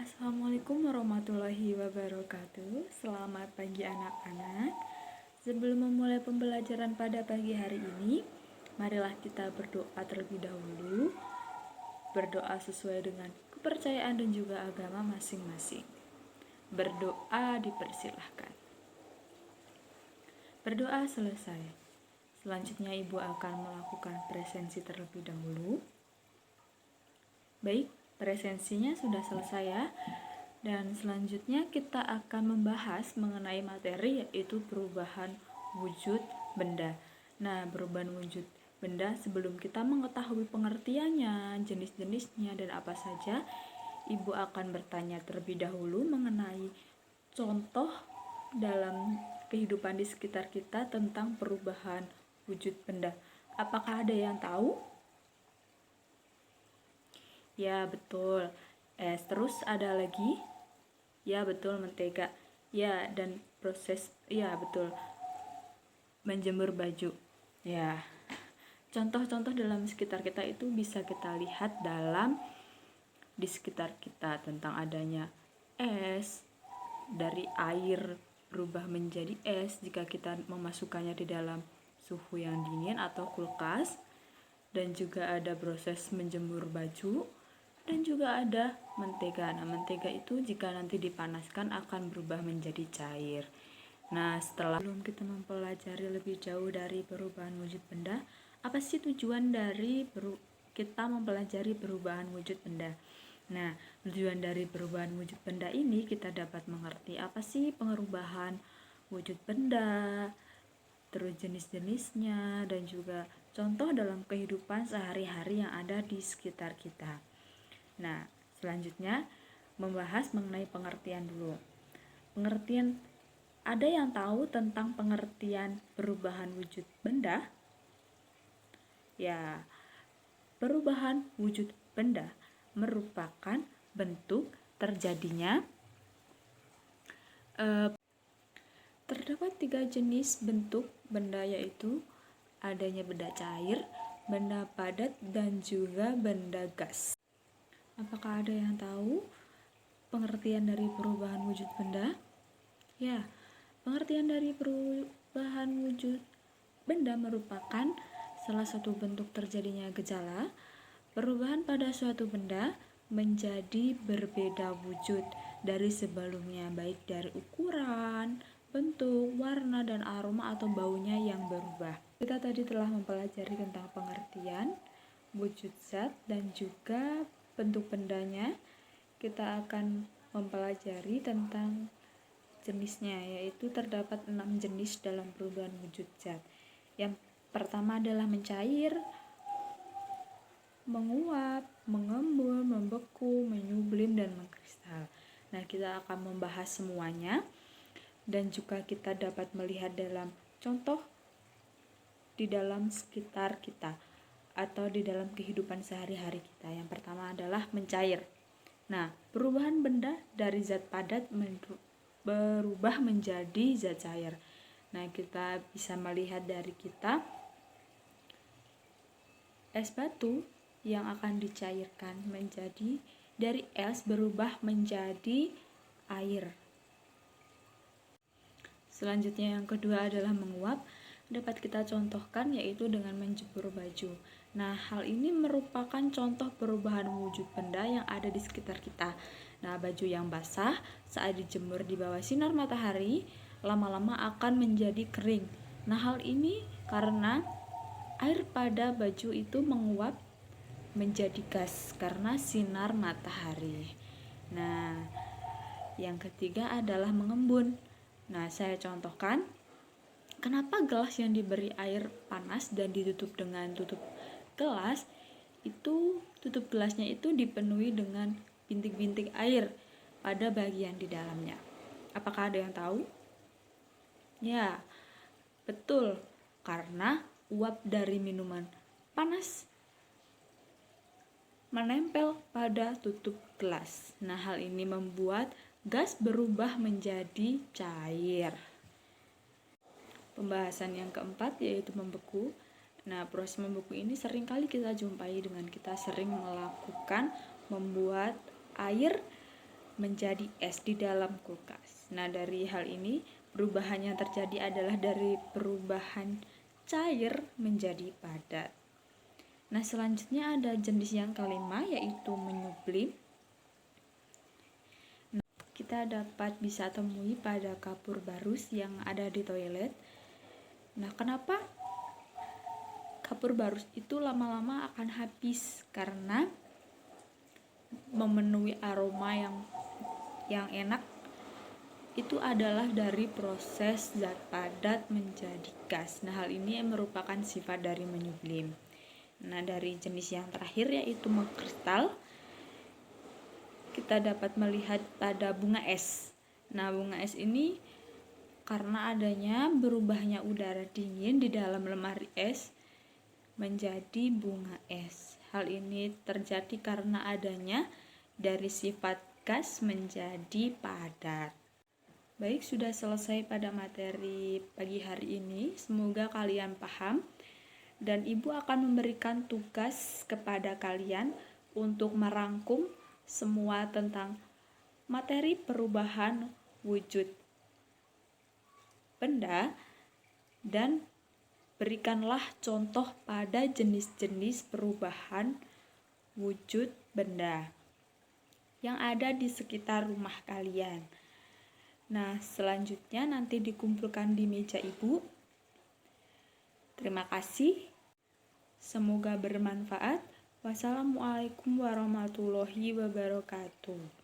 Assalamualaikum warahmatullahi wabarakatuh. Selamat pagi anak-anak. Sebelum memulai pembelajaran pada pagi hari ini, marilah kita berdoa terlebih dahulu. Berdoa sesuai dengan kepercayaan dan juga agama masing-masing. Berdoa dipersilahkan. Berdoa selesai. Selanjutnya Ibu akan melakukan presensi terlebih dahulu. Baik, presensinya sudah selesai ya. Dan selanjutnya kita akan membahas mengenai materi, yaitu perubahan wujud benda. Nah, perubahan wujud benda, sebelum kita mengetahui pengertiannya, jenis-jenisnya, dan apa saja, Ibu akan bertanya terlebih dahulu mengenai contoh dalam kehidupan di sekitar kita tentang perubahan wujud benda. Apakah ada yang tahu? Ya, betul. Es. Terus ada lagi? Ya, betul, mentega. Ya, dan proses, ya, betul, menjemur baju. Ya, contoh-contoh dalam sekitar kita itu bisa kita lihat di sekitar kita tentang adanya es, dari air berubah menjadi es jika kita memasukkannya di dalam suhu yang dingin atau kulkas, dan juga ada proses menjemur baju, dan juga ada mentega. Nah, mentega itu jika nanti dipanaskan akan berubah menjadi cair. Nah, sebelum kita mempelajari lebih jauh dari perubahan wujud benda, apa sih tujuan dari kita mempelajari perubahan wujud benda? Nah, tujuan dari perubahan wujud benda ini kita dapat mengerti apa sih perubahan wujud benda, terus jenis-jenisnya, dan juga contoh dalam kehidupan sehari-hari yang ada di sekitar kita. Nah, selanjutnya membahas mengenai pengertian dulu. Pengertian, ada yang tahu tentang pengertian perubahan wujud benda? Ya, perubahan wujud benda merupakan bentuk terjadinya terdapat 3 jenis bentuk benda, yaitu adanya benda cair, benda padat, dan juga benda gas. Apakah ada yang tahu pengertian dari perubahan wujud benda? Ya, pengertian dari perubahan wujud benda merupakan salah satu bentuk terjadinya gejala perubahan pada suatu benda menjadi berbeda wujud dari sebelumnya, baik dari ukuran, bentuk, warna, dan aroma atau baunya yang berubah. Kita tadi telah mempelajari tentang pengertian wujud zat dan juga bentuk bendanya. Kita akan mempelajari tentang jenisnya, yaitu terdapat 6 jenis dalam perubahan wujud zat. Yang pertama adalah mencair, menguap, mengembun, membeku, menyublim, dan mengkristal. Nah, kita akan membahas semuanya dan juga kita dapat melihat dalam contoh di dalam sekitar kita atau di dalam kehidupan sehari-hari kita. Yang pertama adalah mencair. Nah, perubahan benda dari zat padat berubah menjadi zat cair. Nah, kita bisa melihat dari kita es batu yang akan dicairkan menjadi dari es berubah menjadi air. Selanjutnya yang kedua adalah menguap. Dapat kita contohkan yaitu dengan menjemur baju. Nah, hal ini merupakan contoh perubahan wujud benda yang ada di sekitar kita. Nah, baju yang basah saat dijemur di bawah sinar matahari lama-lama akan menjadi kering. Nah, hal ini karena air pada baju itu menguap menjadi gas karena sinar matahari. Nah, yang ketiga adalah mengembun. Nah, saya contohkan kenapa gelas yang diberi air panas dan ditutup dengan tutup gelas itu, tutup gelasnya itu dipenuhi dengan bintik-bintik air pada bagian di dalamnya. Apakah ada yang tahu? Ya, betul, karena uap dari minuman panas menempel pada tutup gelas. Nah, hal ini membuat gas berubah menjadi cair. Pembahasan yang keempat yaitu membeku. Nah, proses membeku ini seringkali kita jumpai dengan kita sering melakukan membuat air menjadi es di dalam kulkas. Nah, dari hal ini perubahan yang terjadi adalah dari perubahan cair menjadi padat. Nah, selanjutnya ada jenis yang kelima, yaitu menyublim. Nah, kita dapat bisa temui pada kapur barus yang ada di toilet. Nah, kenapa kapur barus itu lama-lama akan habis? Karena memenuhi aroma yang enak itu adalah dari proses zat padat menjadi gas. Nah, hal ini merupakan sifat dari menyublim. Nah, dari jenis yang terakhir yaitu mengkristal, kita dapat melihat pada bunga es. Nah, bunga es ini karena adanya berubahnya udara dingin di dalam lemari es menjadi bunga es. Hal ini terjadi karena adanya dari sifat gas menjadi padat. Baik, sudah selesai pada materi pagi hari ini. Semoga kalian paham dan Ibu akan memberikan tugas kepada kalian untuk merangkum semua tentang materi perubahan wujud benda dan berikanlah contoh pada jenis-jenis perubahan wujud benda yang ada di sekitar rumah kalian. Nah, selanjutnya nanti dikumpulkan di meja Ibu. Terima kasih. Semoga bermanfaat. Wassalamualaikum warahmatullahi wabarakatuh.